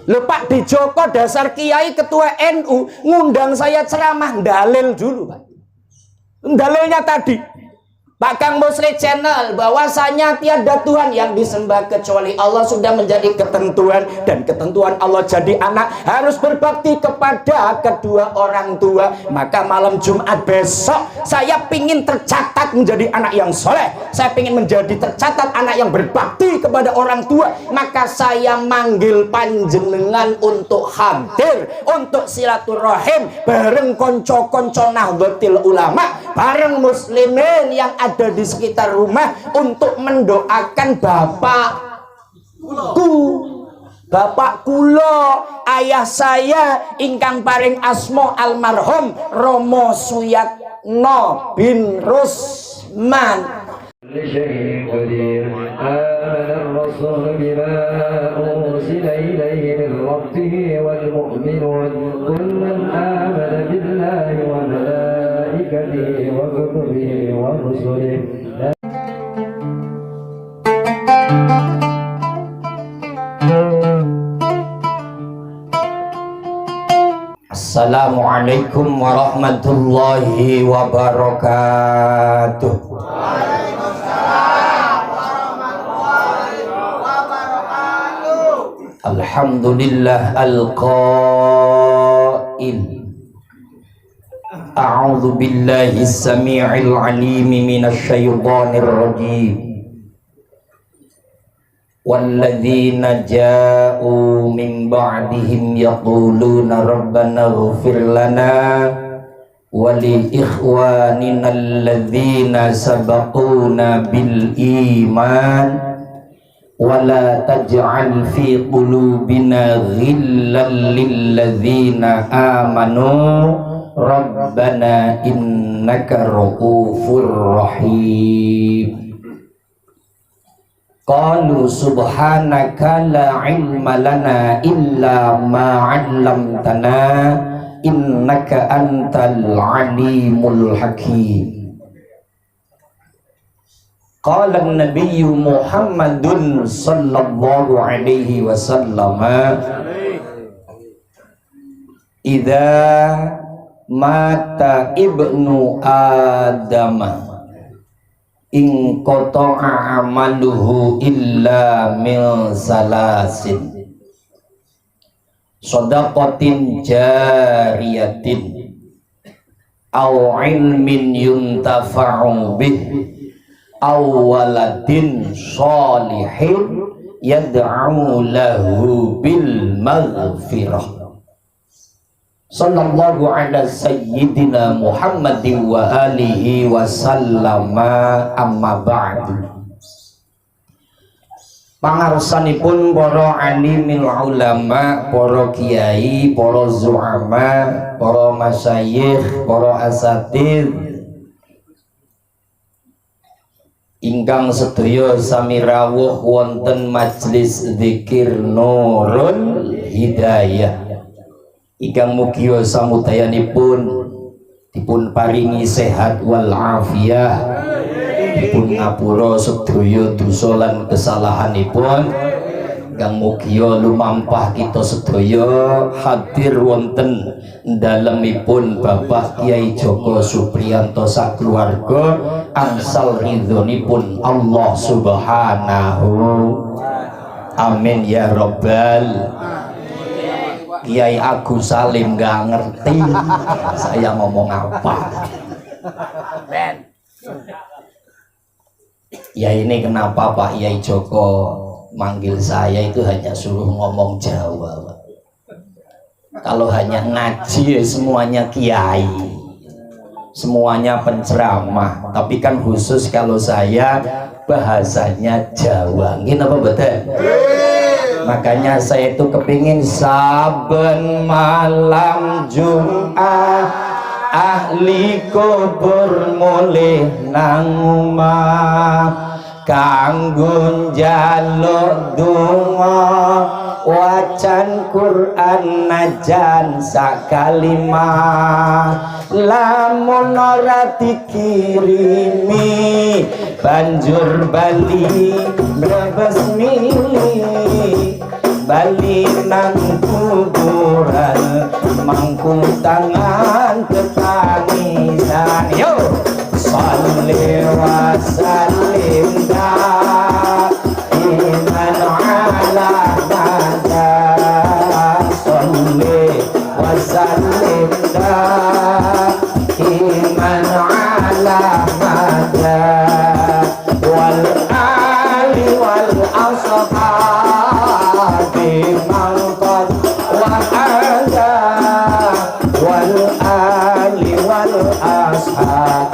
Lho Pak Dijoko dasar kiai ketua NU ngundang saya ceramah dalil dulu Pak. Dalilnya tadi Pak Kang Musli Channel bahwasanya tiada Tuhan yang disembah kecuali Allah sudah menjadi ketentuan, dan ketentuan Allah jadi anak harus berbakti kepada kedua orang tua. Maka malam Jumat besok saya pingin tercatat menjadi anak yang soleh, saya pingin menjadi tercatat anak yang berbakti kepada orang tua. Maka saya manggil panjenengan untuk hadir, untuk silaturahim bareng konco-konco Nahdlatul Ulama, bareng muslimin yang ada di sekitar rumah, untuk mendoakan bapak kulo, ayah saya ingkang paring asmo almarhum Romo Suyatno bin Rusman. Assalamualaikum warahmatullahi wabarakatuh. Waalaikumsalam warahmatullahi wabarakatuh. Alhamdulillah al-qail. A'udzu billahi as-sami'il 'alim minasyaitonir rajim. Walladzina ja'u min ba'dihim yaquluna rabbana ighfir lana wa li ikhwanina alladzina sabaquna bil iman wa la taj'al fi qulubina ghillan lil ladzina amanu rabbana innaka ra'ufur rahim. Qalu subhanaka la ilma lana illa ma 'allamtana innaka antal alimul hakim. Qala an-nabiyyu Muhammadun sallallahu alaihi wasallam, idza mata ibnu adama in qata'a amaluhu illa min salasin, shadaqatin jariyatin aw ilmin yuntafa'u bih aw waladin sholihin yad'u lahu bil maghfirah. Sallallahu ala sayyidina Muhammadin wa alihi wa sallama, amma ba'du. Pangarsanipun para alimil ulama, para kiai, para zu'ama, para masyayikh, para asatidz ingkang sedaya sami rawuh wonten majelis zikir Nurul Hidayah, ingkang mugi samudayanipun dipun paringi sehat wal afiyah, dipun ngapura sedaya dosa lan kesalahanipun, ingkang mugi lumampah kita sedaya hadir wonten dalemipun Bapak Kiai Joko Supriyanto sakeluarga angsal ridhonipun Allah Subhanahu. Amin ya rabbal. Kiai Agus Salim gak ngerti saya ngomong apa. Ya ini kenapa Pak Kiai Joko manggil saya itu hanya suruh ngomong Jawa. Kalau hanya ngaji semuanya kiai, semuanya penceramah. Tapi kan khusus kalau saya bahasanya Jawa. Ini apa betul? Makanya saya itu kepingin saben malam Jumat ahli kubur mulih nang omah kanggo njaluk donga wacan Quran najan sakalimah lamun ora dikirimi banjur bali brebes milih bali nang kuburan mangku tangan ketangisan yo salli wa sallim daiman ala mada salli wa sallim daiman ala mada wal ali wal ashabi man qad wa'ada wal ali wal ashab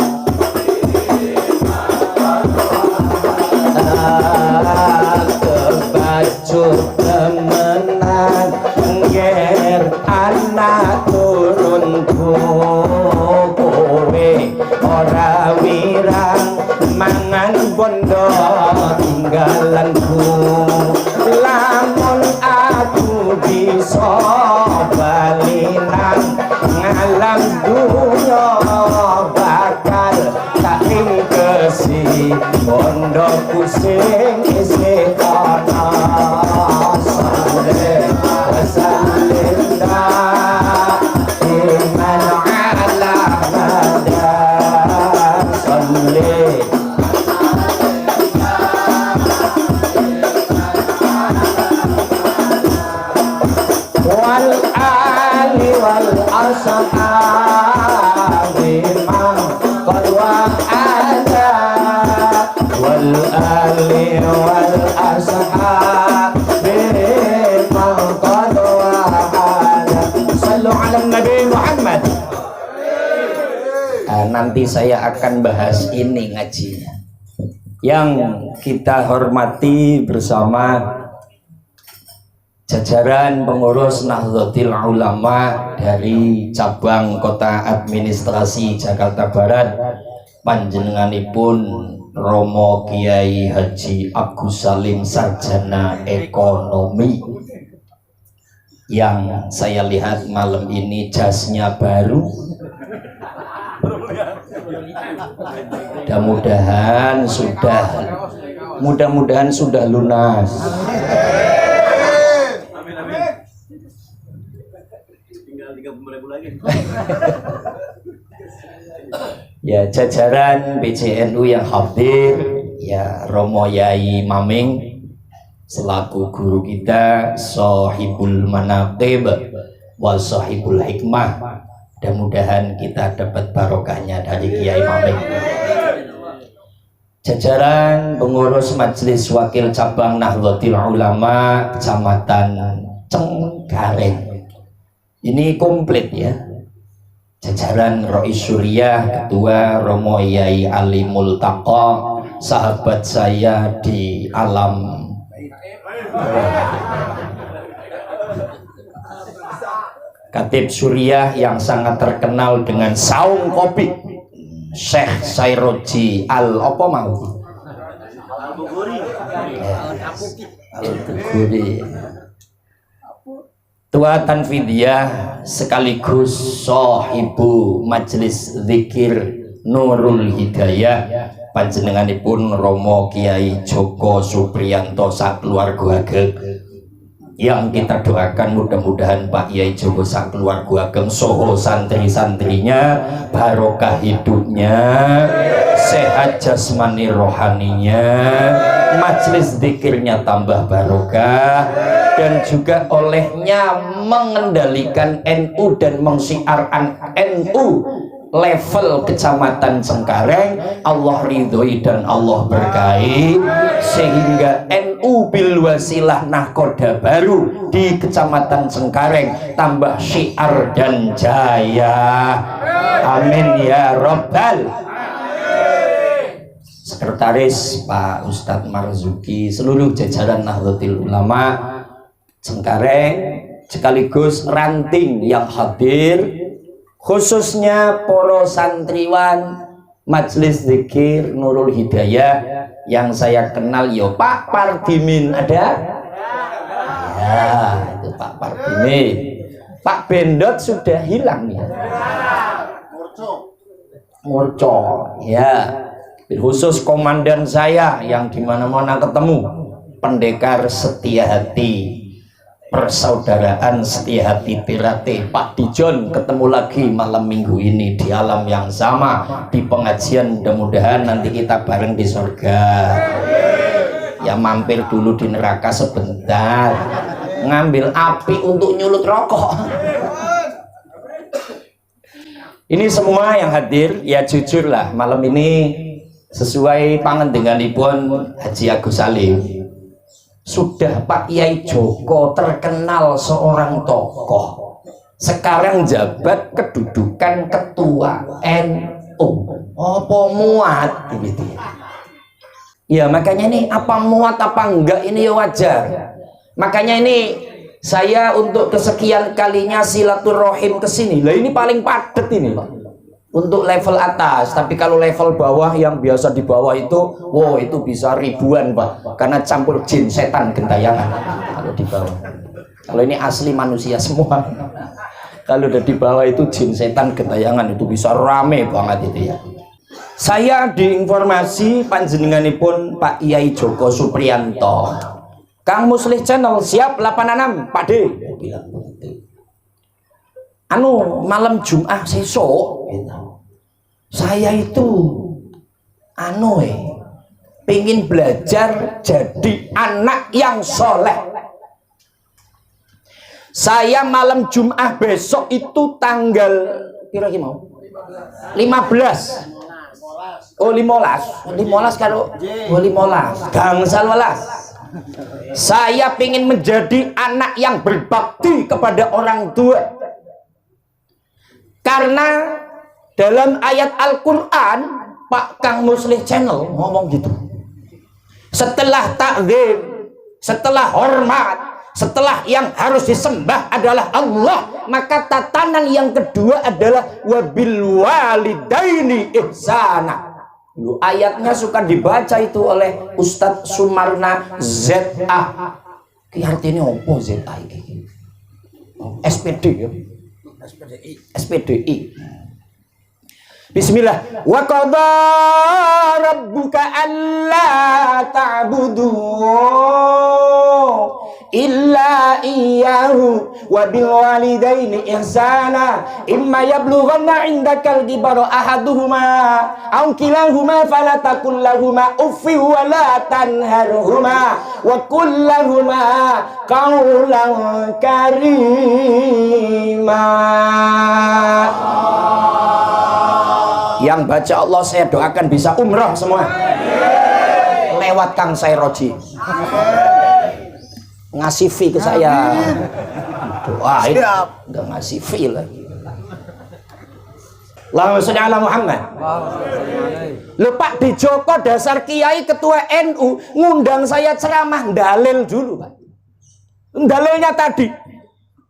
kebacut temenan nger anak turunku kowe ora wirang mangan bondo tinggalanku lamun aku bisa bali nang ngalam dunya bakal tak ingkesi bondoku sing isih ana saleh wasallim daiman ala mada saleh wal ali wal ashabi man qad wa'ada wal ali wal ashabi man qad wa'ada sallu ala nabi Muhammad. Nanti saya akan bahas ini ngajinya yang kita hormati bersama jajaran pengurus Nahdlatul Ulama dari cabang kota administrasi Jakarta Barat panjenenganipun Romo Kiai Haji Agus Salim sarjana ekonomi yang saya lihat malam ini jasnya baru. Mudah-mudahan sudah lunas. Ya, jajaran PCNU yang hadir, ya Romo Yai Maming selaku guru kita, Sohibul Manaqib wa Sohibul Hikmah. Mudah-mudahan kita dapat barokahnya dari Kiai Maming. Jajaran pengurus Majelis Wakil Cabang Nahdlatul Ulama Kecamatan Cengkareng. Ini komplit ya. Jajaran Rois Suriah, Ketua Romo Yai Ali Multaqa, sahabat saya di alam Katib Suriah yang sangat terkenal dengan saung kopi, Syekh Sairoji apa mau? Al-Bukhari. Tua Tanfidiyah sekaligus Sohibu Majelis Zikir Nurul Hidayah panjenenganipun Romo Kiai Joko Supriyanto sakeluarga ageng yang kita doakan mudah-mudahan Pak Kiai Joko sakeluarga ageng soho santri-santrinya barokah hidupnya, sehat jasmani rohaninya, majelis zikirnya tambah barokah, dan juga olehnya mengendalikan NU dan mensiarkan NU level kecamatan Cengkareng Allah ridhoi dan Allah berkahi, sehingga NU bil wasilah nahkoda baru di kecamatan Cengkareng tambah syiar dan jaya. Amin ya Rabbal. Sekretaris Pak Ustadz Marzuki, seluruh jajaran Nahdlatul Ulama Cengkareng sekaligus ranting yang hadir, khususnya para santriwan Majelis Zikir Nurul Hidayah yang saya kenal, yo Pak Pardimin ada? Ya, itu Pak Pardimin. Pak Bendot sudah hilang ya. Murco, ya. Khusus komandan saya yang dimana-mana ketemu, Pendekar Setia Hati, persaudaraan setia hati Pirate Pak Dijon ketemu lagi malam minggu ini di alam yang sama di pengajian. Mudah-mudahan nanti kita bareng di surga ya. Mampir dulu di neraka sebentar ngambil api untuk nyulut rokok. Ini semua yang hadir ya jujur lah malam ini sesuai panjenenganipun Haji Agus Salim. Sudah Pak Yai Joko terkenal seorang tokoh, sekarang jabat kedudukan ketua NU. Apa muat gitu ya? Makanya ini apa muat apa enggak ini ya wajar. Makanya ini saya untuk kesekian kalinya silaturahim ke sini. Lah ini paling padat ini Pak. Untuk level atas, tapi kalau level bawah yang biasa di bawah itu, wow itu bisa ribuan Pak, karena campur jin setan gentayangan. Kalau di bawah, kalau ini asli manusia semua. Kalau udah di bawah itu jin setan gentayangan itu bisa rame banget itu ya. Saya diinformasi panjenenganipun Pak Yai Joko Supriyanto, Kang Muslih Channel siap 86 Pak D. Bilang begitu. Malam Jumat sesok gitu. Saya itu pengen belajar jadi anak yang soleh. Saya malam Jumat besok itu tanggal kira-kira mau 15. Oh 15 kalau 15 gangsal 15. Saya pengen menjadi anak yang berbakti kepada orang tua. Karena dalam ayat Al-Quran Pak Kang Muslih Channel ngomong gitu, setelah takzim, setelah hormat, setelah yang harus disembah adalah Allah, maka tatanan yang kedua adalah wabil walidaini ihsana. Ayatnya suka dibaca itu oleh Ustadz Sumarna ZA. Artinya apa ZA ini? SPD ya. SPDI. Bismillah. Wa qadha rabbuka alla ta'budu illa iyyahu wa bil walidaini ihsana imma yablughanna 'indakal kibara ahaduhuma aw kilahuma fala taqul lahumā uffin wa la tanharhumā wa qul lahumā qawlan karīmā. Yang baca Allah saya doakan bisa umrah semua lewat Kang Sairoji. Ngasih fee ke saya. Doa enggak ngasih fee lagi. Allahumma sholli ala Muhammad. Lho Pak Di Joko dasar kiai ketua NU ngundang saya ceramah dalil dulu Pak. Dalilnya tadi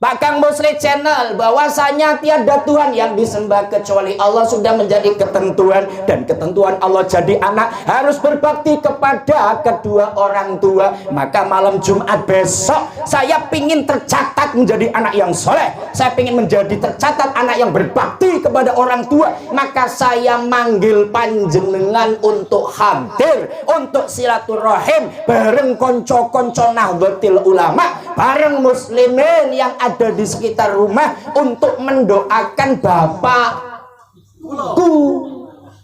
Pak Kang Muslih Channel bahwasanya tiada Tuhan yang disembah kecuali Allah sudah menjadi ketentuan, dan ketentuan Allah jadi anak harus berbakti kepada kedua orang tua. Maka malam Jumat besok saya pingin tercatat menjadi anak yang soleh, saya pingin menjadi tercatat anak yang berbakti kepada orang tua. Maka saya manggil panjenengan untuk hadir, untuk silaturahim bareng konco-konco Nahdlatul Ulama, bareng muslimin yang ada di sekitar rumah untuk mendoakan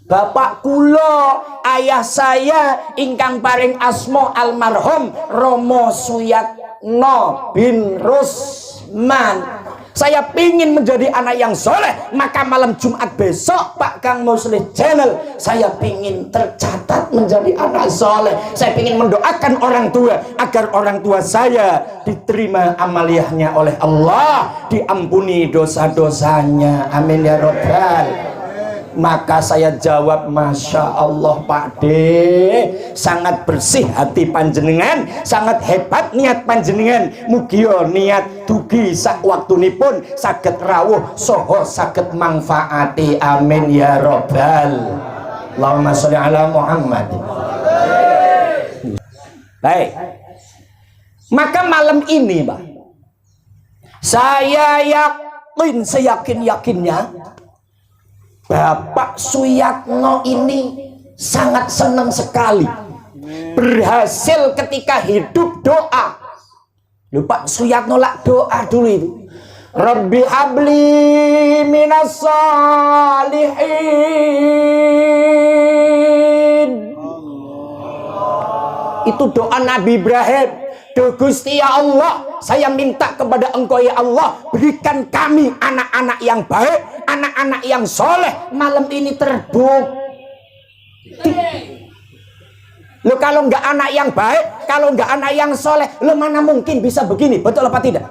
bapak kulo, ayah saya ingkang paring asmo almarhum Romo Suyatno bin Rusman. Saya pingin menjadi anak yang soleh, maka malam Jumat besok Pak Kang Muslih Channel saya pingin tercatat menjadi anak soleh. Saya pingin mendoakan orang tua agar orang tua saya diterima amaliyahnya oleh Allah, diampuni dosa-dosanya, amin ya robbal. Maka saya jawab, Masya Allah Pak D, sangat bersih hati panjenengan, sangat hebat niat panjenengan. Mugia niat dugi sak waktunipun saged rawuh soho saged manfaati, amin ya robbal. Allahumma sholli ala Muhammad. Baik, maka malam ini Pak, saya yakin seyakin-yakinnya Bapak Suyatno ini sangat senang sekali berhasil ketika hidup doa Lupa Suyatno lak doa dulu itu. Rabbi habli minas salihin. Itu doa Nabi Ibrahim. Duh Gusti ya Allah, saya minta kepada Engkau ya Allah, berikan kami anak-anak yang baik, anak-anak yang soleh. Malam ini terbukti. Lo kalau nggak anak yang baik, kalau nggak anak yang soleh, lo mana mungkin bisa begini? Betul apa tidak?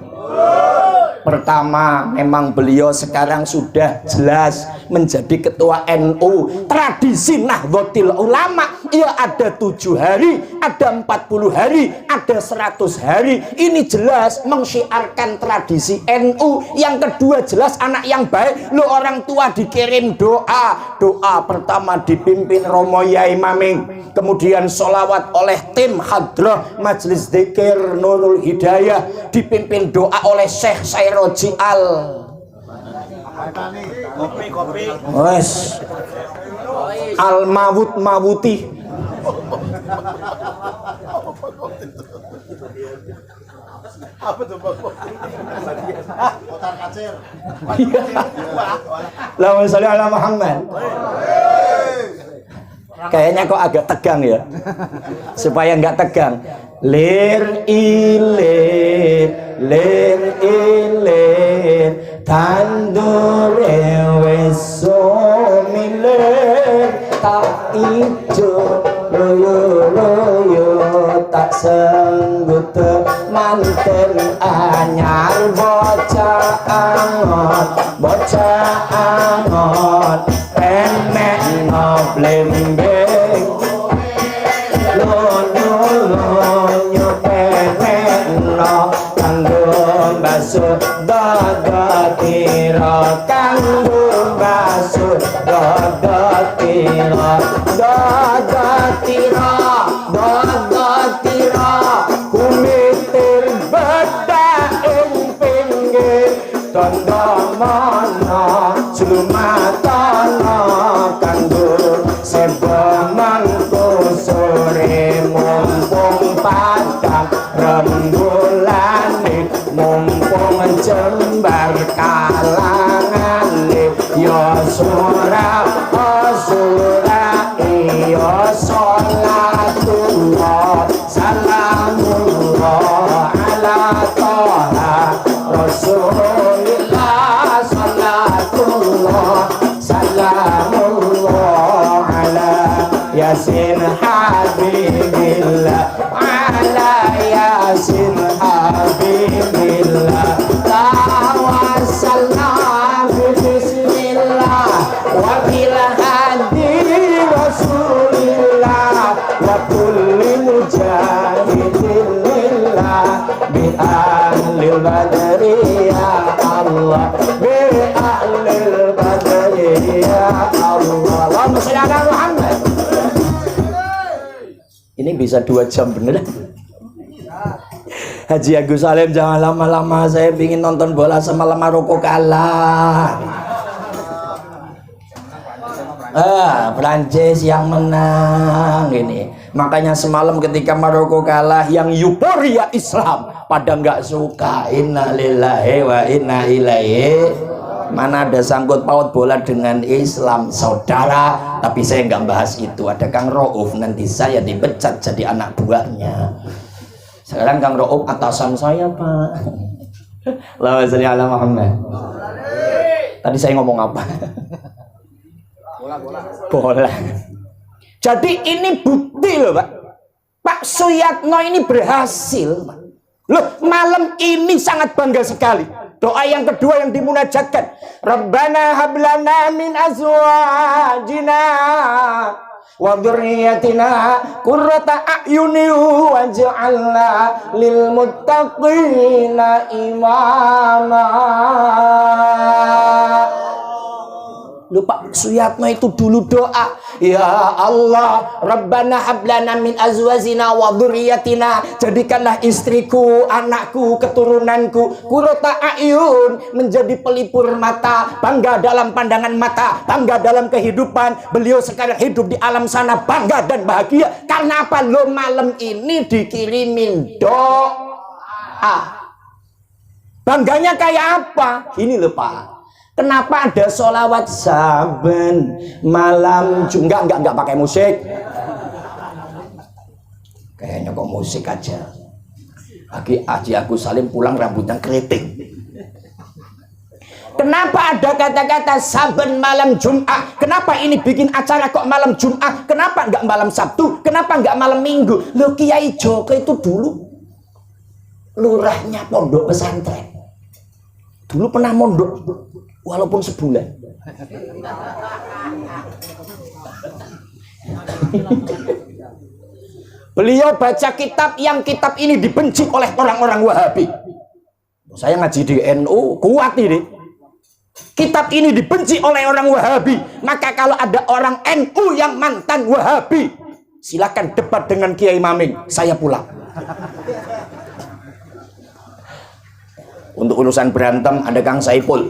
Pertama, memang beliau sekarang sudah jelas menjadi ketua NU. Tradisi Nahdlatul Ulama, ya ada 7 hari, ada 40 hari, ada 100 hari. Ini jelas mensyiarkan tradisi NU. Yang kedua jelas anak yang baik. Lo orang tua dikirim doa. Doa pertama dipimpin Romo Yai Maming. Kemudian sholawat oleh tim Hadrah Majelis Dzikir Nurul Hidayah. Dipimpin doa oleh Syekh Sairoji Al. Kopi. Wes. Al Mawut Mawuti. Apa tuh Bang? Otar kacir. Allahumma sholli ala Muhammad. Kayaknya kok agak tegang ya. Supaya nggak tegang. Lir ilir tandure wis milir tak ijo loyo tak senggut manten anyar bocah angon enek ngoblembeng lonyo enek no kanggo basuh dagatira kanggo basuh dagatira kumitir bedak ing pinggir tondo mana slumatana kanggo seba mangko sore mumpung padang rembulane mumpung jembar kalangane ya surah ya sholatullah salamullah ala toha rasulillah sholatullah salamullah ala yasin habibillah ala yasin habibillah tawassalna bismillah wa bil hadi rasulillah wa kulli mujahidin lillah bi ahlil badri ya Allah bi ahlil badri ya Allah. Allahumma sholli ala Muhammad. Ini bisa 2 jam bener. Haji Agus Salim jangan lama-lama, saya ingin nonton bola semalam Maroko kalah. Prancis yang menang ini. Makanya semalam ketika Maroko kalah, yang euforia Islam pada nggak suka. Inna lillahi wa inna ilaihi. Mana ada sangkut paut bola dengan Islam, saudara. Tapi saya nggak bahas itu. Ada Kang Rauf, nanti saya dipecat jadi anak buahnya. Sekarang Kang Rauf atasan saya, Pak. Allahumma sholli ala Muhammad. Tadi saya ngomong apa? Bola. Jadi ini bukti loh, Pak. Pak Suyatno ini berhasil, Pak. Loh, malam ini sangat bangga sekali. Doa yang kedua yang dimunajatkan, Rabbana hablana min azwajina wa dzurriyyatina qurrata a'yuni waj'alna lil muttaqina imama. Lupa Suyatno itu dulu doa, ya Allah Rabbana hablana min azwajina wa dzurriyyatina, jadikanlah istriku, anakku, keturunanku qurrata a'yun, menjadi pelipur mata, bangga dalam pandangan mata, bangga dalam kehidupan. Beliau sekarang hidup di alam sana bangga dan bahagia karena apa? Lo malam ini dikirimin doa. Bangganya kayak apa? Gini loh Pak. Kenapa ada sholawat saben malam Jumat? Enggak pakai musik. Kayaknya kok musik aja. Lagi Haji Agus Salim pulang rambutnya keriting. Kenapa ada kata-kata saben malam Jumat? Kenapa ini bikin acara kok malam Jumat? Kenapa enggak malam Sabtu? Kenapa enggak malam Minggu? Loh Kiai Joko itu dulu lurahnya pondok pesantren. Dulu pernah mondok walaupun sebulan. Beliau baca kitab yang kitab ini dibenci oleh orang-orang Wahabi. Saya ngaji di NU kuat ini. Kitab ini dibenci oleh orang Wahabi. Maka kalau ada orang NU yang mantan Wahabi, silakan debat dengan Kiai Maming. Saya pulang. Untuk urusan berantem ada Kang Saipul.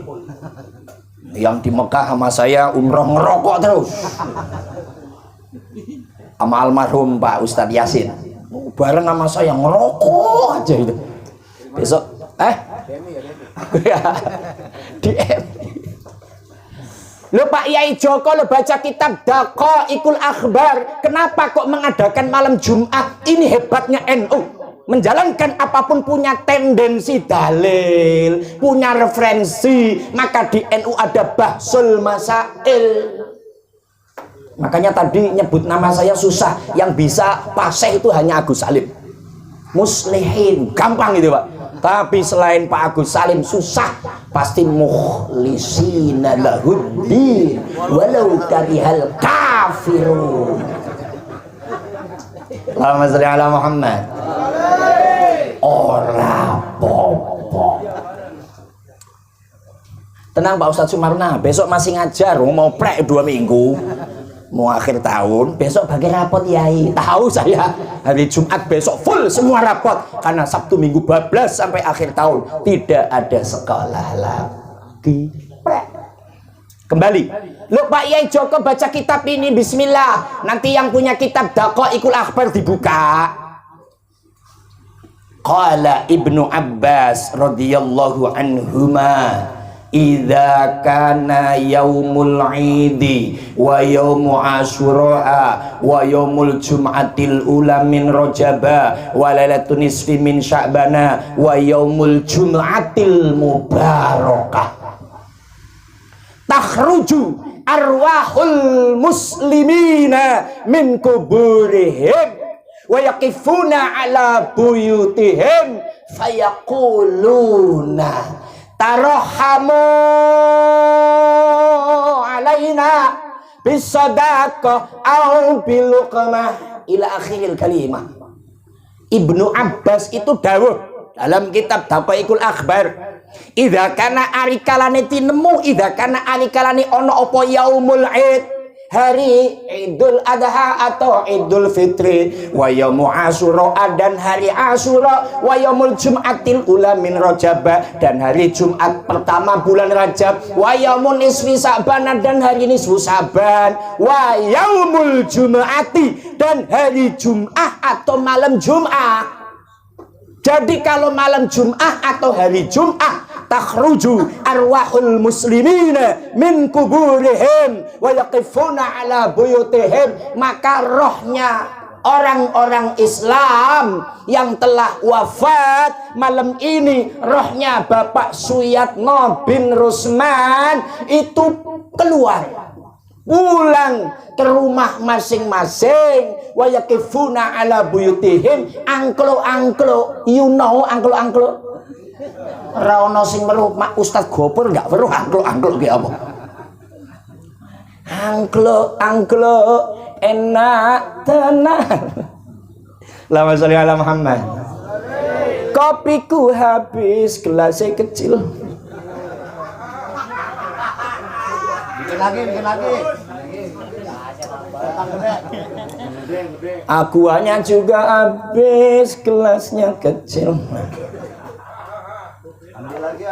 Yang di Mekah sama saya umroh ngerokok terus. Sama almarhum Pak Ustadz Yasin. Bareng sama saya ngerokok aja itu. Besok DM. Lo Pak Yai Joko lo baca kitab Daqaiqul Akhbar. Kenapa kok mengadakan malam Jumat? Ini hebatnya NU. Menjalankan apapun punya tendensi dalil, punya referensi. Maka di NU ada bahsul masail. Makanya tadi nyebut nama saya susah. Yang bisa paseh itu hanya Agus Salim. Muslihin, gampang itu Pak. Tapi selain Pak Agus Salim susah. Pasti mukhlisina lahuddin walau karihal kafirun. Allahumma sholli ala Muhammad. Ora popo. Tenang Pak Ustadz Sumarna, besok masih ngajar, mau prek 2 minggu, mau akhir tahun, besok bagi rapot Yai. Tahu saya, hari Jumat besok full semua rapot, karena Sabtu Minggu bablas sampai akhir tahun tidak ada sekolah lagi. Prek. Kembali, lo Pak Yai Joko baca kitab ini, bismillah. Nanti yang punya kitab Daqaiqul Akhbar dibuka. Qala Ibnu Abbas radhiyallahu anhuma, idza kana yaumul idi wa yaumu asyura wa yaumul jum'atil ula min rajaba wa lailatun nisfi min sya'bana wa yaumul jum'atil mubarakah takhruju arwahul muslimina min kuburihim wa yaqifuna ala buyutihim fayaquluna tarahamu alaina bisadaqah au biluqmah ila akhiril kalimah. Ibnu Abbas itu dawuh dalam kitab Daqaiqul Akhbar, idza kana ari kalane tinemu, idza kana ari kalane ana apa yaumul id, hari Idul Adha atau Idul Fitri, wa yaumu Asyura dan hari Asyura, wa yaumul Jum'atil ula min Rajab dan hari Jumat pertama bulan Rajab, wa yaumun nisfi Sa'ban dan hari nisfu Sa'ban, wa yaumul Jum'ati dan hari Jum'ah atau malam Jum'ah. Jadi kalau malam Jum'ah atau hari Jum'ah, takhruju arwahul muslimina min kuburihim wa yaqifuna ala buyutihim, maka rohnya orang-orang Islam yang telah wafat malam ini, rohnya Bapak Suyatno bin Rusman itu keluar, pulang ke rumah masing-masing, wa yaqifuna ala buyutihim, angklo-angklo, you know angklo-angklo. Ora ono sing weruh Mak Ustaz Gopur enggak weruh angklo-angklo ki apa? Angklo-angklo enak tenan. Allahumma sholli ala Muhammad. Kopiku habis, gelasnya kecil. Bikin lagi. Akuanya juga habis, gelasnya kecil. Ambil lagi.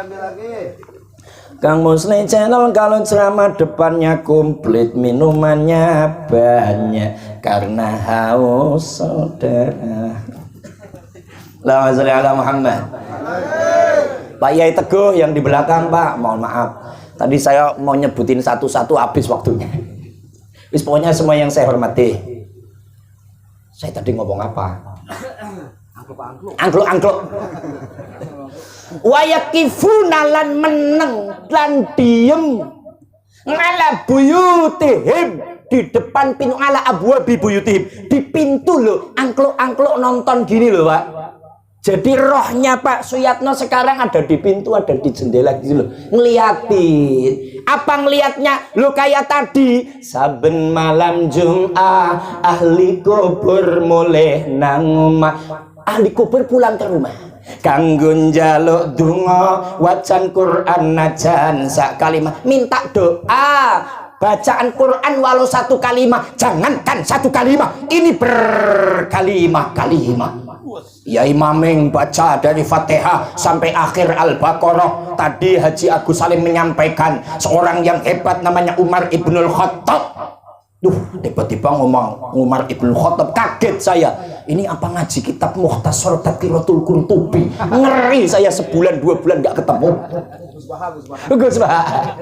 Kang Musli Channel kalau ceramah depannya komplit, minumannya banyak karena haus saudara. Allahumma sholli ala Muhammad. Pak Yai Teguh yang di belakang, Pak, mohon maaf. Tadi saya mau nyebutin satu-satu habis waktunya. Wis pokoknya semua yang saya hormati. Saya tadi ngomong apa? Angkluk. Wa yakifuna lan meneng lan diem ngala buyutihim di depan pintu ala abwabi buyutihim, di pintu loh, angkluk nonton gini loh, Pak. Jadi rohnya Pak Suyatno sekarang ada di pintu, ada di jendela gitu loh, ngeliatin. Apa ngeliatnya? Lo kayak tadi, saben malam Jum'ah ahli kubur mulai nang omah. Ahli kubur pulang ke rumah. Kanggo njaluk donga, wacan Quran najan sak kalimat, minta doa. Bacaan Quran walau satu kalimat, jangankan satu kalimat, ini berkalimah-kalimah. Ya imaming baca dari Fatihah sampai akhir Al-Baqarah. Tadi Haji Agus Salim menyampaikan seorang yang hebat namanya Umar Ibnul Khattab. Tiba-tiba ngomong Umar Ibnul Khattab, kaget saya. Ini apa ngaji kitab Mukhtasar Tadhkiratul Qurtubi? Ngeri saya, sebulan 2 bulan gak ketemu. Gus Bah.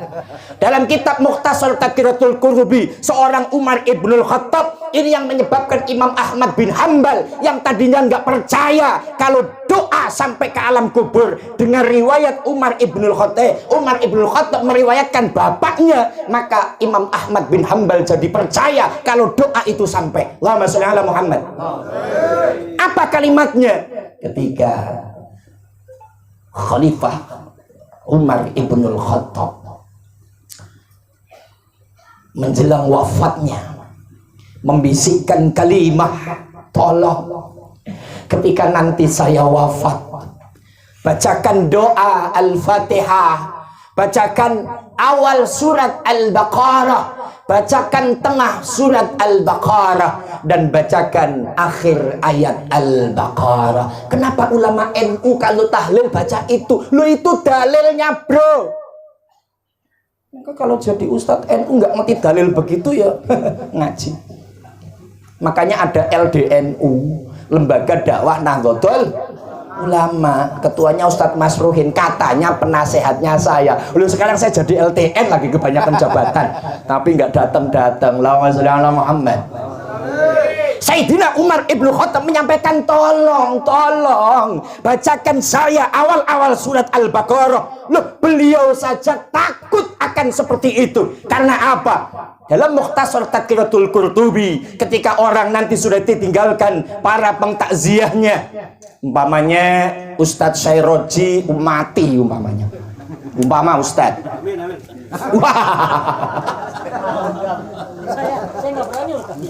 Dalam kitab Mukhtasar Tadhkiratul Qurtubi, seorang Umar Ibnul Khattab ini yang menyebabkan Imam Ahmad bin Hambal yang tadinya nggak percaya kalau doa sampai ke alam kubur, dengan riwayat Umar Ibnul Khattab. Umar Ibnul Khattab meriwayatkan bapaknya, maka Imam Ahmad bin Hambal jadi percaya kalau doa itu sampai. Allahumma sholli ala Muhammad. Apa kalimatnya? Ketika Khalifah Umar Ibnul Khattab menjelang wafatnya membisikkan kalimat, tolong ketika nanti saya wafat, bacakan doa Al-Fatihah, bacakan awal surat Al-Baqarah, bacakan tengah surat Al-Baqarah, dan bacakan akhir ayat Al-Baqarah. Kenapa ulama NU kalau tahlil baca itu? Lo itu dalilnya, bro. Maka kalau jadi Ustadz NU nggak ngerti dalil begitu ya ngaji. Makanya ada LDNU, Lembaga Dakwah Nahdlatul Ulama, ketuanya Ustadz Masruhin, katanya penasehatnya saya. Lalu sekarang saya jadi LTN lagi, kebanyakan jabatan, tapi nggak datang-datang. Allahumma sholli ala Muhammad. Sayyidina Umar Ibnu Khattab menyampaikan, tolong bacakan saya awal-awal surat Al-Baqarah. Loh, beliau saja takut akan seperti itu. Karena apa? Dalam Mukhtasar Tadhkiratul Qurtubi, ketika orang nanti sudah ditinggalkan para pengtakziahnya, umpamanya Ustadz Syairoji mati, umpama Ustadz. Saya nggak berani, Ustaz.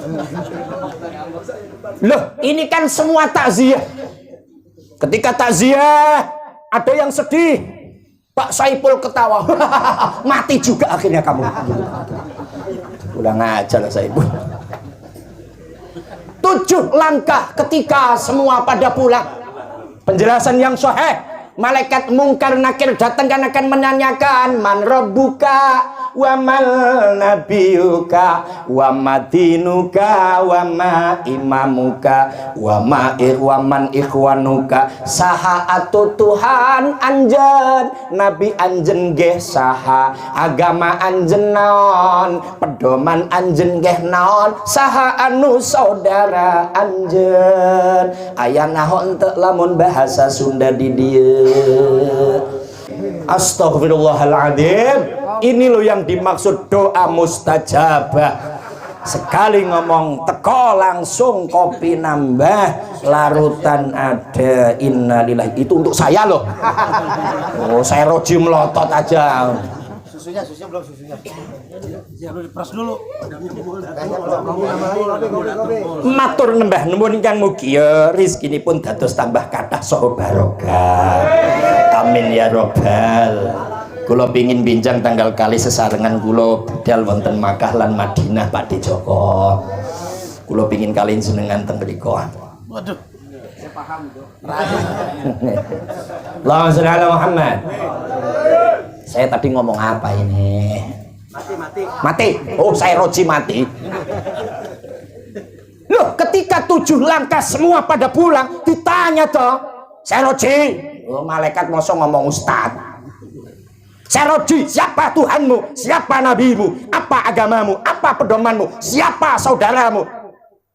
Loh, ini kan semua takziah. Ketika takziah ada yang sedih, Pak Saipul ketawa, mati juga akhirnya kamu. Udah ngajar Saipul. 7 langkah ketika semua pada pulang. Penjelasan yang sahih, malaikat mungkar nakir datang kan akan menanyakan, man rabbuka wa mal nabiyuka wa madinuka wa ma imamuka wa man ikhwanuka. Saha atu Tuhan anjen, nabi anjen geh saha, agama anjen naon, pedoman anjen geh naon, saha anu saudara anjen. Aya naon teu lamun bahasa Sunda di dieu. Astaghfirullahaladzim. Ini loh yang dimaksud doa mustajabah. Sekali ngomong teko langsung kopi nambah, larutan ada. Innalillahi. Itu untuk saya loh. Oh, saya roji melotot aja. Susunya belum, susunya. Diperas dulu. Matur nembah nuwun ingkang mugi ya rezekinipun dados tambah kathah saha barokah. Amin ya robbal. Kula pingin bincang tanggal kali sesarengan kula budal wonten Makkah lan Madinah Pak Joko. Kula pingin kalian jenengan teng mriku. Waduh. Saya paham itu. Allahumma sholli ala Muhammad. Saya tadi ngomong apa ini? Mati. Oh, saya roji mati. Loh, ketika 7 langkah semua pada pulang, ditanya toh, saya roji Oh, malaikat mosok ngomong ustad. Seroji, siapa Tuhanmu? Siapa nabimu? Apa agamamu? Apa pedomanmu? Siapa saudaramu?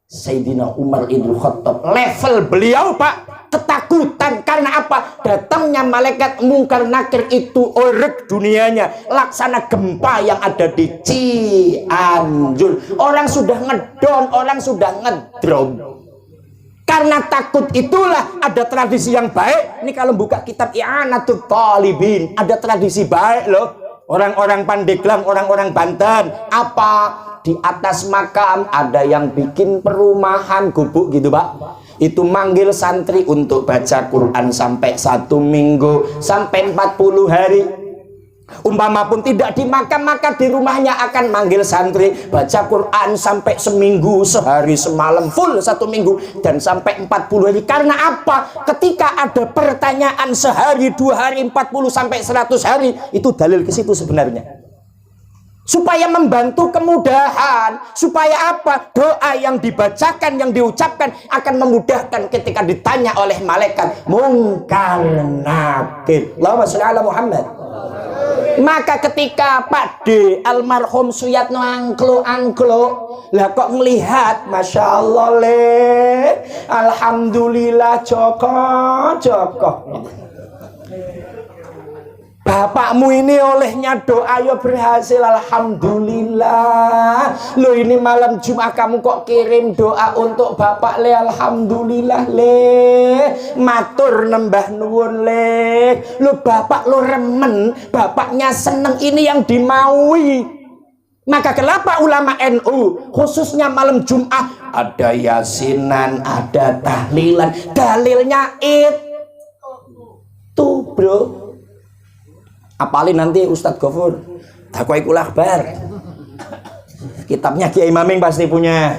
Sayyidina Umar Ibn Khattab, level beliau Pak ketakutan karena apa? Datangnya malaikat mungkar nakir itu orek dunianya, laksana gempa yang ada di Cianjur. Orang sudah ngedon, orang sudah ngedrop. Karena takut itulah ada tradisi yang baik. Ini kalau buka kitab I'anatul Talibin, ada tradisi baik loh. Orang-orang Pandeglang, orang-orang Banten, apa? Di atas makam ada yang bikin perumahan gubuk gitu Pak. Itu manggil santri untuk baca Quran sampai 1 minggu, sampai 40 hari. Umpama pun tidak di makam, maka di rumahnya akan manggil santri baca Quran sampai seminggu, sehari semalam, full 1 minggu, dan sampai 40 hari. Karena apa? Ketika ada pertanyaan sehari, 2 hari, 40 sampai 100 hari, itu dalil ke situ sebenarnya. Supaya membantu kemudahan, supaya apa? Doa yang dibacakan, yang diucapkan akan memudahkan ketika ditanya oleh malaikat mungkar nakir. Allahumma sholli ala Muhammad. Maka ketika Pak D almarhum Suyatno angklo lah kok melihat, masya Allah alhamdulillah Joko bapakmu ini olehnya doa ya berhasil, alhamdulillah. Lo ini malam Jumat kamu kok kirim doa untuk bapak alhamdulillah matur nembah nuwun lo bapak lo remen, bapaknya seneng, ini yang dimaui. Maka kenapa ulama NU khususnya malam Jumat ada yasinan, ada tahlilan, dalilnya itu bro. Apalin nanti Ustadz Gofur Dakwaikul Akbar, kitabnya Kiai Maming pasti punya.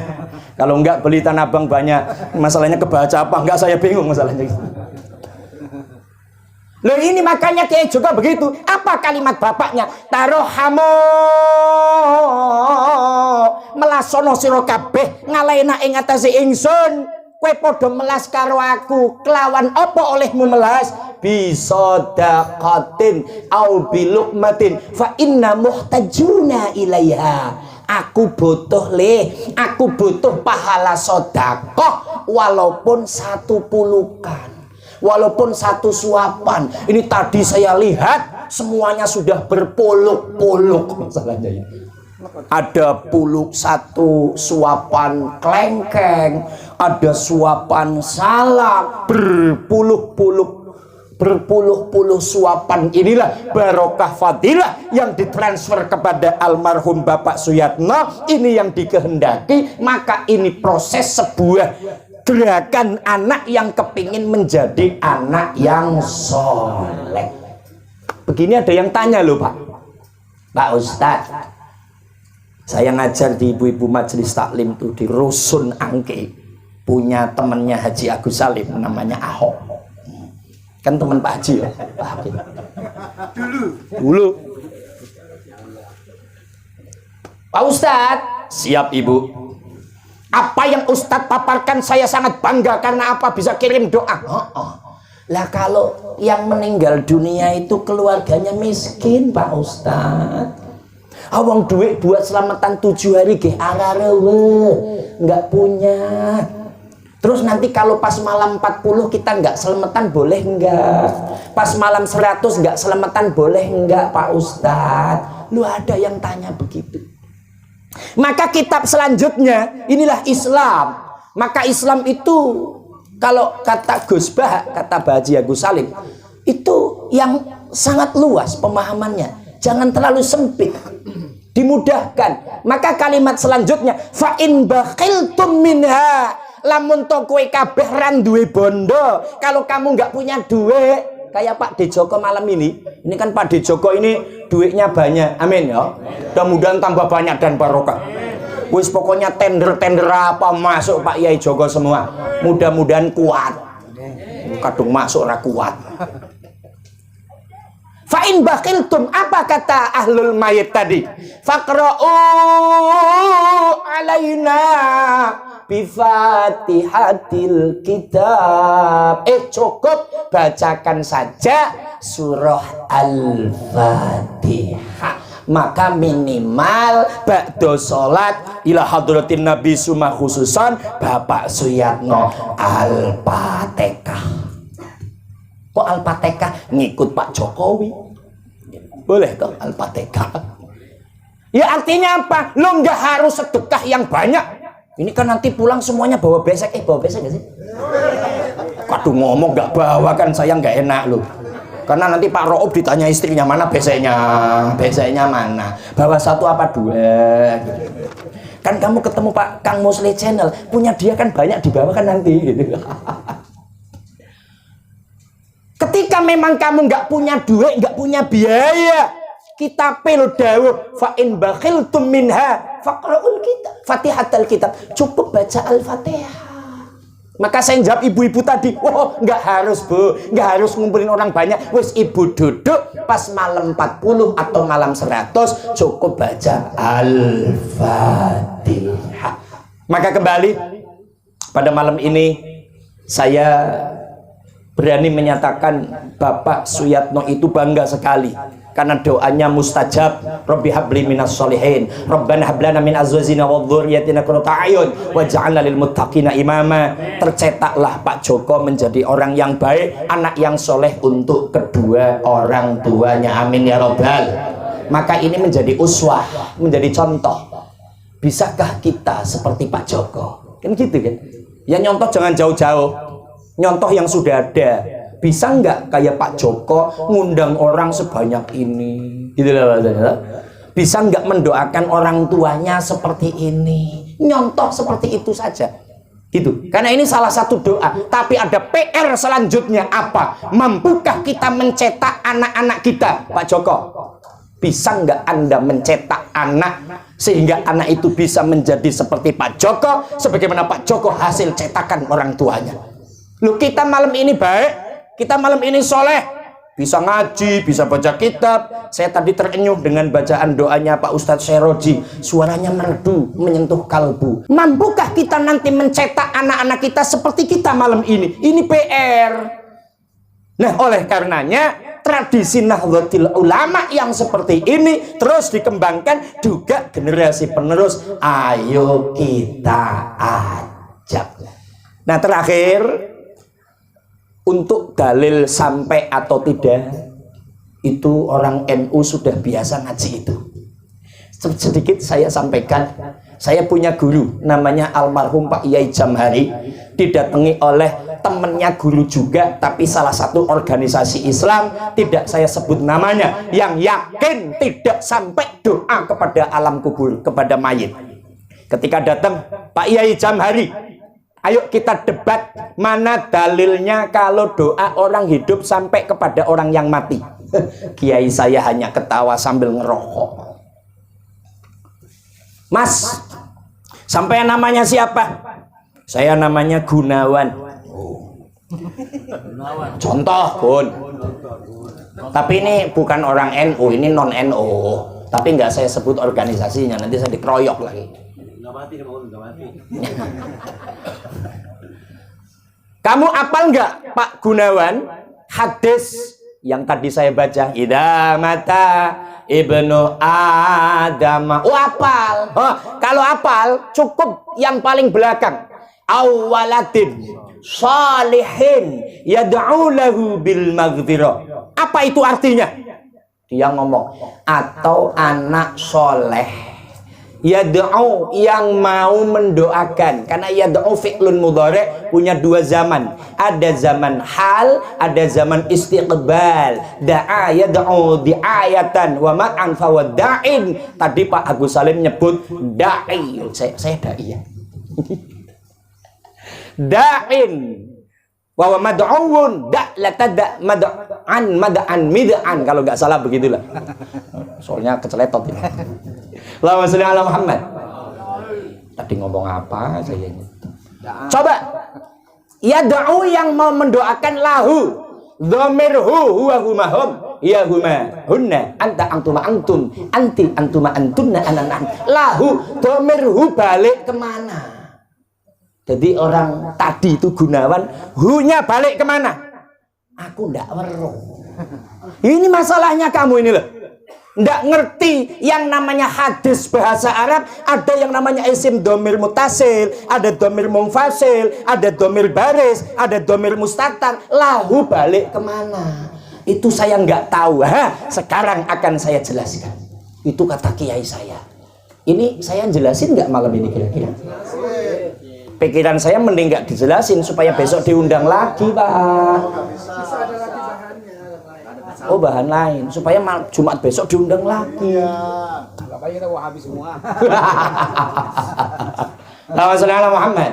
Kalau enggak beli Tanah Abang banyak. Masalahnya kebaca apa enggak, saya bingung masalahnya. Loh ini makanya Kiai juga begitu. Apa kalimat bapaknya? Tarohamo melasono sira kabeh ngalaina ing atase ingsun. Kowe padha melas karo aku, kelawan apa olehmu melas? Bisodaqatin au bilukmatin fa inna muhtajuna ilaiha. Aku butuh aku butuh pahala sodakoh walaupun 1 pulukan, walaupun 1 suapan. Ini tadi saya lihat semuanya sudah berpuluk-puluk masalahnya ya. Ada 1 suapan klengkeng, ada suapan salak, berpuluh-puluh suapan. Inilah barokah fadilah yang ditransfer kepada almarhum Bapak Suyatno. Ini yang dikehendaki. Maka ini proses sebuah gerakan anak yang kepingin menjadi anak yang soleh. Begini ada yang tanya loh Pak Ustadz, saya ngajar di ibu-ibu majelis taklim tuh di Rusun Angke, punya temennya Haji Agus Salim namanya Ahok. Kan teman Pak Haji ya, Pak Hakim. Dulu. Pak Ustadz, siap Ibu. Apa yang Ustadz paparkan saya sangat bangga karena apa bisa kirim doa. Lah kalau yang meninggal dunia itu keluarganya miskin Pak Ustadz. Awang duit buat selamatan 7 hari ke nggak punya. Terus nanti kalau pas malam 40 kita nggak selamatan boleh nggak? Pas malam 100 nggak selamatan boleh nggak Pak Ustadz? Lu ada yang tanya begitu. Maka kitab selanjutnya inilah Islam. Maka Islam itu kalau kata Gus Bah, kata Haji Agus Salim, itu yang sangat luas pemahamannya. Jangan terlalu sempit, dimudahkan. Maka kalimat selanjutnya fa in bakhiltum minha, lamun to kowe kabeh ran duwe bondo, kalau kamu nggak punya duit kayak Pak De Joko malam ini kan Pak De Joko ini duitnya banyak, amin ya, mudah-mudahan tambah banyak dan barokah. Wis pokoknya tender apa masuk Pak Yai Joko semua, mudah-mudahan kuat. Kadung masuk ora kuat. Fa'in bakhiltum, apa kata ahlul mayit tadi? Faqra'u alaina bifatihatil kitab. Cukup bacakan saja surah Al-Fatihah. Maka minimal ba'da salat ila hadratin Nabi summa khususan Bapak Suyatno Al-Fatihah. Kok Al-Fatihah ngikut Pak Jokowi? Boleh toh Al-Fatihah? Ya artinya apa? Lo nggak harus sedekah yang banyak. Ini kan nanti pulang semuanya bawa besek. Bawa besek gak sih? Waduh, ngomong nggak bawa kan saya nggak enak loh. Karena nanti Pak Ro'ob ditanya istrinya, mana beseknya? Beseknya mana? Bawa satu apa dua? Kan kamu ketemu Pak Kang Musli Channel, punya dia kan banyak dibawa kan nanti. Gitu. Ketika memang kamu nggak punya duit, nggak punya biaya, kita pel dawuh fa in bakhiltum minha faqra'ul kitab Fatihatul kitab. Cukup baca Al-Fatihah. Maka saya jawab ibu-ibu tadi, oh nggak harus bu, nggak harus ngumpulin orang banyak. Wes ibu duduk pas malam 40 atau malam 100 cukup baca Al-Fatihah. Maka kembali pada malam ini saya berani menyatakan Bapak Suyatno itu bangga sekali karena doanya mustajab. Rabbi habli minas solihin, Rabbana hablana min azwajina wa dzurriyyatina qurrata a'yun waj'alna lil muttaqina imama. Tercetaklah Pak Joko menjadi orang yang baik, anak yang soleh untuk kedua orang tuanya, amin ya robbal. Maka ini menjadi uswah, menjadi contoh. Bisakah kita seperti Pak Joko? Kan gitu kan? Ya nyontoh jangan jauh-jauh, nyontoh yang sudah ada. Bisa nggak kayak Pak Joko ngundang orang sebanyak ini, gitu loh. Bisa nggak mendoakan orang tuanya seperti ini, nyontoh seperti itu saja, gitu. Karena ini salah satu doa. Tapi ada PR selanjutnya apa? Mampukah kita mencetak anak-anak kita, Pak Joko? Bisa nggak Anda mencetak anak sehingga anak itu bisa menjadi seperti Pak Joko, sebagaimana Pak Joko hasil cetakan orang tuanya? Loh, kita malam ini baik. Kita malam ini soleh, bisa ngaji, bisa baca kitab. Saya tadi terenyuh dengan bacaan doanya Pak Ustadz Seroji. Suaranya merdu, menyentuh kalbu. Mampukah kita nanti mencetak anak-anak kita seperti kita malam ini? Ini PR. Nah, oleh karenanya tradisi Nahdlatul Ulama yang seperti ini terus dikembangkan juga generasi penerus. Ayo kita ajak. Nah, terakhir, untuk dalil sampai atau tidak itu orang NU sudah biasa ngaji itu. Sedikit saya sampaikan, saya punya guru namanya almarhum Pak Yai Jamhari, didatangi oleh temennya guru juga, tapi salah satu organisasi Islam, tidak saya sebut namanya, yang yakin tidak sampai doa kepada alam kubur, kepada mayit. Ketika datang Pak Yai Jamhari, ayo kita debat mana dalilnya kalau doa orang hidup sampai kepada orang yang mati. Kiai saya hanya ketawa sambil ngerokok. Mas, sampai namanya siapa? Saya namanya Gunawan. Contoh Gun. Tapi ini bukan orang NU, ini non NU. Tapi nggak saya sebut organisasinya, nanti saya dikeroyok lagi. Kamu apal nggak Pak Gunawan hadis yang tadi saya baca, idza mata ibnu Adam? Oh, apal. Oh, kalau apal cukup yang paling belakang, awwaladin salihin yad'u lahu bil maghfirah. Apa itu artinya? Dia ngomong, atau anak soleh yad'u, yang mau mendoakan. Karena yad'u fi'lun mudhari' punya dua zaman. Ada zaman hal, ada zaman istiqbal. Da'a yad'u di'ayatan wa ma'an fawadda'in. Tadi Pak Agus Salim nyebut da'i. Saya da'i ya. Da'in wa mad'un da'latada mad'an mid'an, kalau nggak salah begitulah. Soalnya keceletot ini. Allahumma sholli ala Muhammad. Tadi ngomong apa saya ini? Coba. Ya da'u yang mau mendoakan lahu. Dhamirhu huwa humahum. Ya huma hunna anta antuma antum anti antuma antunna ananan. Lahu dhamirhu balik kemana? Jadi orang tadi itu Gunawan, hu-nya balik kemana? Aku ndak weruh. Ini masalahnya kamu ini loh. Ndak ngerti yang namanya hadis bahasa Arab. Ada yang namanya isim domir mutasil, ada domir munfasil, ada domir baris, ada domir mustatar. Lahu balik kemana? Itu saya nggak tahu. Sekarang akan saya jelaskan. Itu kata kiai saya. Ini saya jelasin nggak malam ini kira-kira? Pikiran saya mending nggak dijelasin supaya besok diundang lagi, Pak. Oh, bahan lain supaya Jumat besok diundang lagi. Bapaknya kita mau habis semua. Alhamdulillah Muhammad.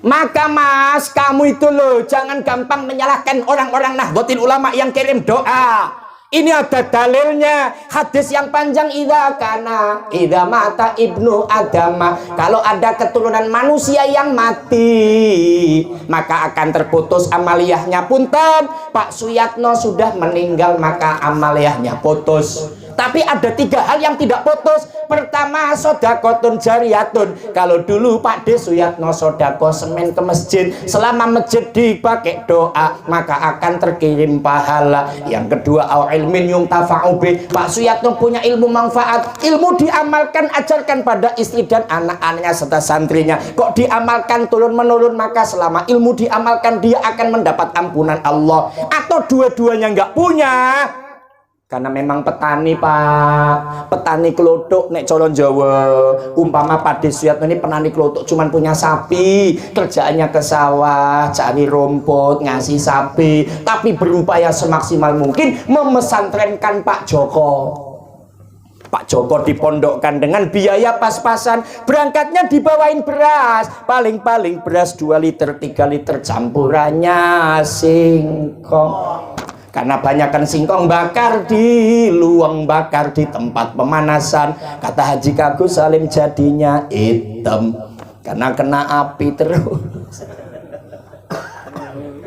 Maka Mas, kamu itu loh jangan gampang menyalahkan orang-orang Nahdlatul Ulama yang kirim doa. Ini ada dalilnya, hadis yang panjang, idza mata ibnu adama, kalau ada keturunan manusia yang mati maka akan terputus amaliyahnya. Punten, Pak Suyatno sudah meninggal maka amaliyahnya putus. Tapi ada 3 hal yang tidak putus. Pertama, sodakotun jariyatun. Kalau dulu Pak D Suyatno sodako semen ke masjid, selama masjid dipakai doa maka akan terkirim pahala. Yang kedua, au ilmin yuntafa'u bih. Pak Suyatno punya ilmu manfaat, ilmu diamalkan, ajarkan pada istri dan anak-anaknya serta santrinya. Kok diamalkan turun menurun, maka selama ilmu diamalkan dia akan mendapat ampunan Allah. Atau dua-duanya nggak punya, karena memang petani Pak, petani klothok nek cara Jawa. Umpama Pak D Suyatno ini petani klothok cuman punya sapi, kerjaannya ke sawah, cari rumput, ngasih sapi, tapi berupaya semaksimal mungkin memesantrenkan Pak Joko. Pak Joko dipondokkan dengan biaya pas-pasan, berangkatnya dibawain beras, paling-paling beras 2 liter 3 liter, campurannya singkong. Karena banyakkan singkong bakar di luang bakar di tempat pemanasan, kata Haji Agus Salim jadinya hitam karena kena api terus.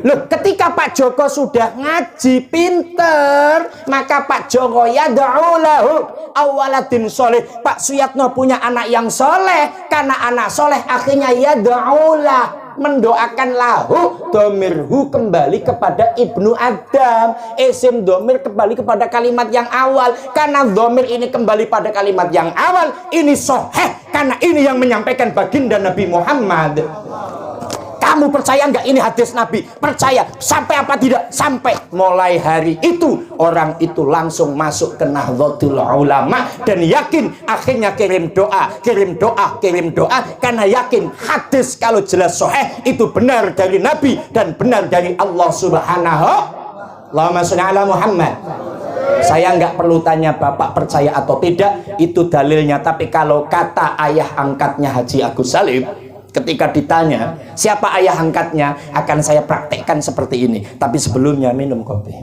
Loh, ketika Pak Joko sudah ngaji pinter, maka Pak Joko yad'u lahu awaladin soleh. Pak Suyatno punya anak yang soleh, karena anak soleh akhirnya yad'u lah, mendoakan lahu, domirhu kembali kepada Ibnu Adam, isim domir kembali kepada kalimat yang awal. Karena domir ini kembali pada kalimat yang awal, ini soheh, karena ini yang menyampaikan baginda Nabi Muhammad. Kamu percaya nggak ini hadis Nabi? Percaya. Sampai apa tidak? Sampai. Mulai hari itu orang itu langsung masuk ke Nahdlatul Ulama dan yakin, akhirnya kirim doa, kirim doa, kirim doa, karena yakin hadis kalau jelas sahih itu benar dari Nabi dan benar dari Allah Subhanahu. Allahumma sholli ala Muhammad. Saya nggak perlu tanya Bapak percaya atau tidak, itu dalilnya. Tapi kalau kata ayah angkatnya Haji Agus Salim, ketika ditanya siapa ayah angkatnya, akan saya praktekkan seperti ini. Tapi sebelumnya minum kopi.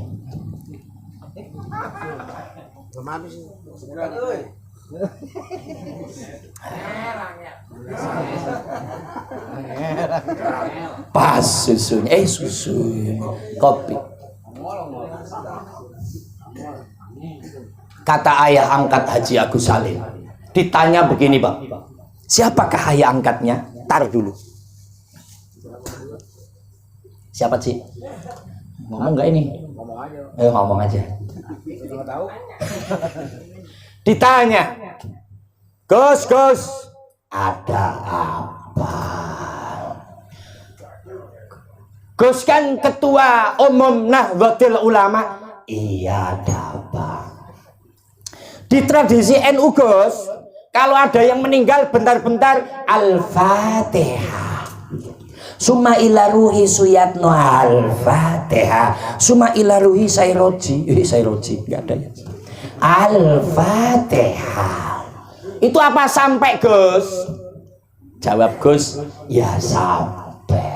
Pas susunya, susu, kopi. Kata ayah angkat Haji Agus Salim, ditanya begini Bang, siapakah ayah angkatnya? Taruh dulu. Siapa sih? Ngomong nggak ini? Ngomong aja. Ngomong aja. Ditanya, Gus, ada apa? Gus kan ketua umum Nahdlatul Ulama. Iya, ada apa? Di tradisi NU Gus, kalau ada yang meninggal bentar-bentar Al-Fatihah. Summa ila ruhi Suyatno Al-Fatihah. Summa ila ruhi Sayroji. Sayroji enggak ada ya. Al-Fatihah. Itu apa sampai Gus? Jawab Gus, ya sampai.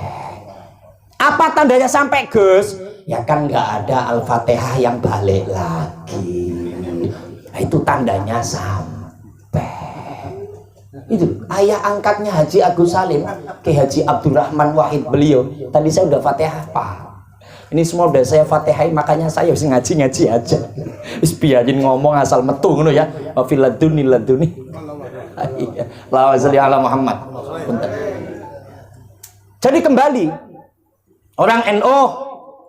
Apa tandanya sampai Gus? Ya kan enggak ada Al-Fatihah yang balik lagi. Nah, itu tandanya sampai. Itu ayah angkatnya Haji Agus Salim, Ki Haji Abdurrahman Wahid beliau. Tadi saya udah Fatihah Pak. Ini semua udah saya Fatihai, makanya saya harus ngaji-ngaji aja. Wis biarin ngomong asal metu ngono ya. Wa fil laduni. Allahumma sholli ala Muhammad. Punten. Jadi kembali, orang NU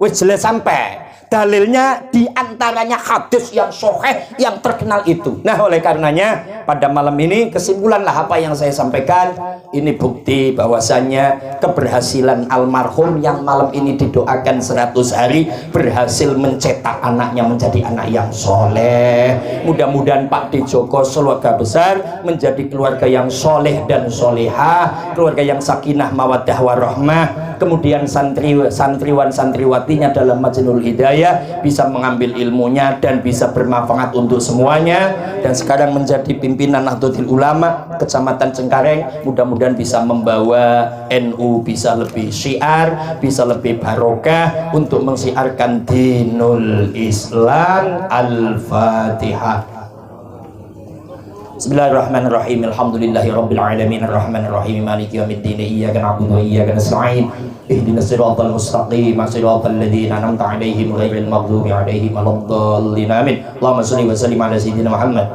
wis jelas sampai dalilnya diantaranya hadis yang sahih yang terkenal itu. Nah, oleh karenanya pada malam ini kesimpulanlah apa yang saya sampaikan. Ini bukti bahwasannya keberhasilan almarhum yang malam ini didoakan 100 hari berhasil mencetak anaknya menjadi anak yang soleh. Mudah-mudahan Pak D. Joko keluarga besar menjadi keluarga yang soleh dan solehah, keluarga yang sakinah mawaddah warahmah. Kemudian santriwan santriwatinya dalam Majnul Hidayah bisa mengambil ilmunya dan bisa bermanfaat untuk semuanya, dan sekarang menjadi pimpinan Nahdlatul Ulama Kecamatan Cengkareng. Mudah-mudahan bisa membawa NU bisa lebih syiar, bisa lebih barokah untuk mensiarkan dinul Islam. Al-Fatihah. Bismillahirrahmanirrahim. Alhamdulillahirabbil alamin arrahmanir rahim maliki yaumiddin iyyaka na'budu wa iyyaka nasta'in ihdinas siratal mustaqim siratal ladzina an'amta 'alaihim ghairil maghdubi 'alaihim waladdallin amin. Allahumma shalli wa sallim ala sayyidina Muhammad.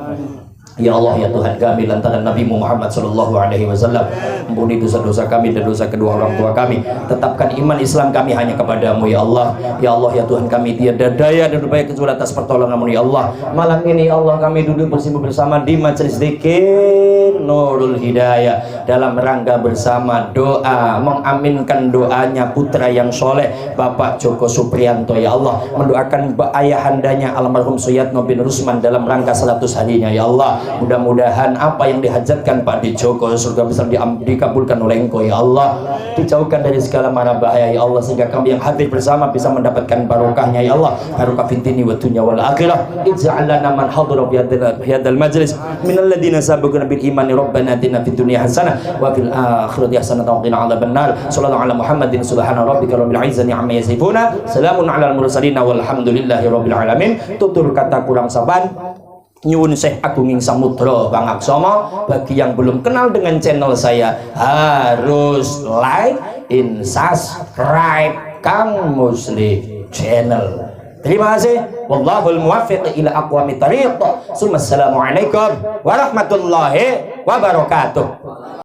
Ya Allah, ya Tuhan kami, lantaran Nabi Muhammad Sallallahu Alaihi Wasallam, ampuni dosa-dosa kami dan dosa kedua orang tua kami. Tetapkan iman Islam kami hanya kepadamu, ya Allah. Ya Allah, ya Tuhan kami, tiada daya dan upaya kecuali atas pertolonganmu, ya Allah. Malam ini, ya Allah, kami duduk bersama bersama di majelis zikir Nurul Hidayah dalam rangka bersama doa mengaminkan doanya putra yang soleh Bapak Joko Supriyanto, ya Allah. Mendoakan ayahandanya almarhum Suyatno bin Rusman dalam rangka 100 harinya, ya Allah. Mudah-mudahan apa yang dihajatkan Pak D. Joko surga besar dikabulkan oleh Engkau, ya Allah. Dijauhkan dari segala mara bahaya, ya Allah, sehingga kami yang hadir bersama bisa mendapatkan barokahnya, ya Allah. Barokah fid dini wa dunya wal akhirah. Ij'al lana man hadara fi hadzal majlis minal ladzina sabaquna bil imani rabbana atina fid dunya hasanah wa fil akhirati hasanah wa qina adzabannar. Shallallahu ala Muhammadin subhana rabbika rabbil izzati amma yasifuna. Salamun alal mursalin walhamdulillahi rabbil alamin. Tutur kata kurang saban nyuwun Syekh Agunging Samudra Pangaksomo. Bagi yang belum kenal dengan channel saya, harus like, subscribe Kang Musli channel. Terima kasih. Wallahul muwaffiq ila aqwamit thariq. Assalamualaikum warahmatullahi wabarakatuh.